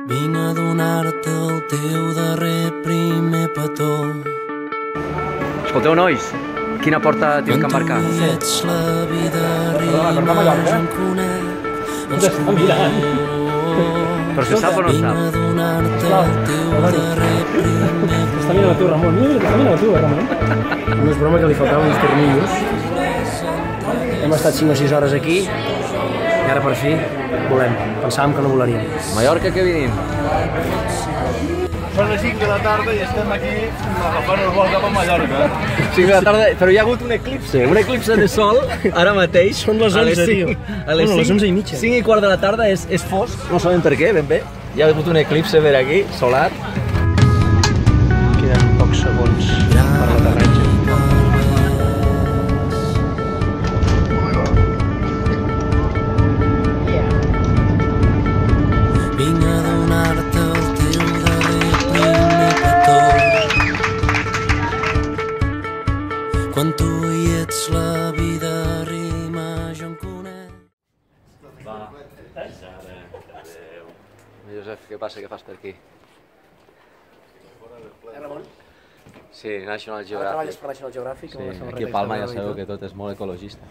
Vinc a donar-te el teu darrer primer petó. Escolteu, nois, quina porta teniu que embarcar? Quan tu ets la vida rima, jo em conec. T'estan mirant. Però se sap o no sap? Vinc a donar-te el teu darrer primer petó. T'està mirant a tu, Ramon. Mira, t'està mirant a tu, Ramon. No és broma que li faltaven els tornillos. Hem estat 5 o 6 hores aquí i ara per fi volem. Pensàvem que no volaríem. Mallorca, què venim? Són les 5 de la tarda i estem aquí agafant el vol cap a Mallorca. 5 de la tarda, però hi ha hagut un eclipse de sol, ara mateix. Són les 11, tio. A les 11 i mitja. 5 i quart de la tarda és fosc, no sabem per què, ben bé. Hi ha hagut un eclipse per aquí, solar. Queden pocs segons per l'aterratge. Vinc a donar-te el teu darrer primer petó. Quan tu hi ets la vida rima, jo em conec. Josep, què passa, què fas per aquí? Ramon, Sí, National treballes Geographic. per National Geographic. Sí, aquí a Palma ja sabeu que tot és molt ecologista.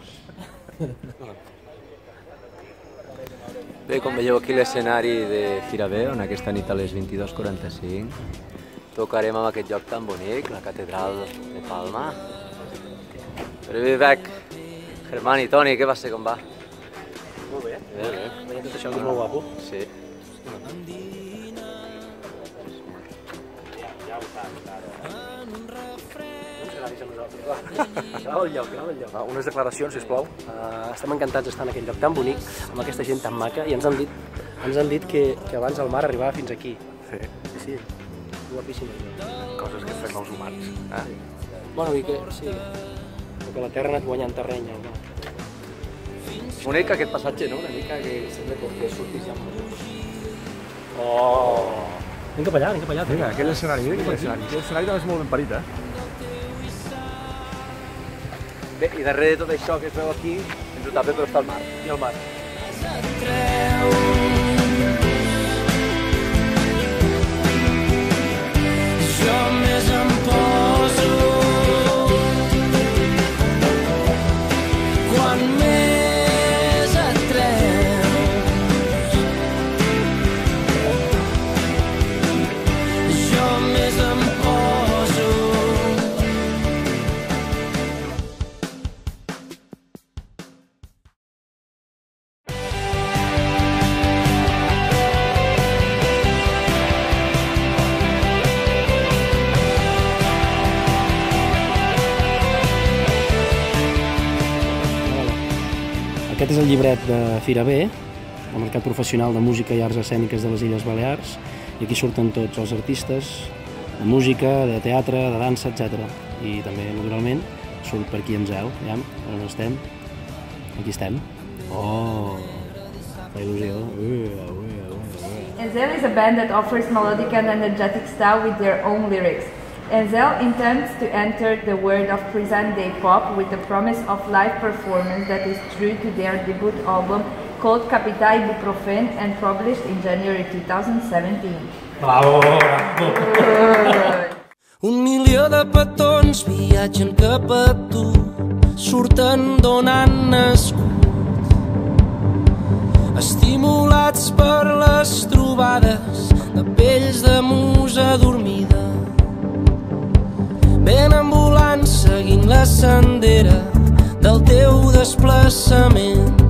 Bé, com veieu aquí l'escenari de Fira B, on aquesta nit a les 22:45 tocarem en aquest lloc tan bonic, la catedral de Palma. But we'll be back. Germán i Toni, què passa, com va? Molt bé. Bé, bé. Veient tot això que és molt guapo. Sí. Grava el lloc, grava el lloc. Unes declaracions, sisplau. Estem encantats d'estar en aquest lloc tan bonic, amb aquesta gent tan maca, i ens han dit que abans el mar arribava fins aquí. Sí, Sí, guapíssim. coses que fem els humans. Bueno, i que sí, que la Terra ha anat guanyant terreny. No? Bonic aquest passatge, no? Una mica que sembla que sortís ja. Oh! Anem cap allà, anem cap allà. Mira, aquell escenari, mira aquell escenari. Aquell escenari també és molt ben parit, Bé, i darrere de tot això que es veu aquí, ens ho tapa però està el mar. I el mar. Jo més em poso quan més et treus. Jo més em poso. Aquest és el llibret de Fira B, el Mercat Professional de Música i Arts Escèniques de les Illes Balears, i aquí surten tots els artistes de música, de teatre, de dansa, etc. I també, naturalment, surt per aquí en Zel, ja, on estem. Aquí estem. Oh, fa il·lusió. Enzel is a band that offers melodic and energetic style with their own lyrics. Enzel intends to enter the world of present-day pop with the promise of live performance that is true to their debut album called Capital Ibuprofen and published in January 2017. Bravo! Un milió de petons viatgen cap a tu, surten d'on han nascut, estimulats per les trobades de pells de musa dormida. Venen volant seguint la sendera del teu desplaçament.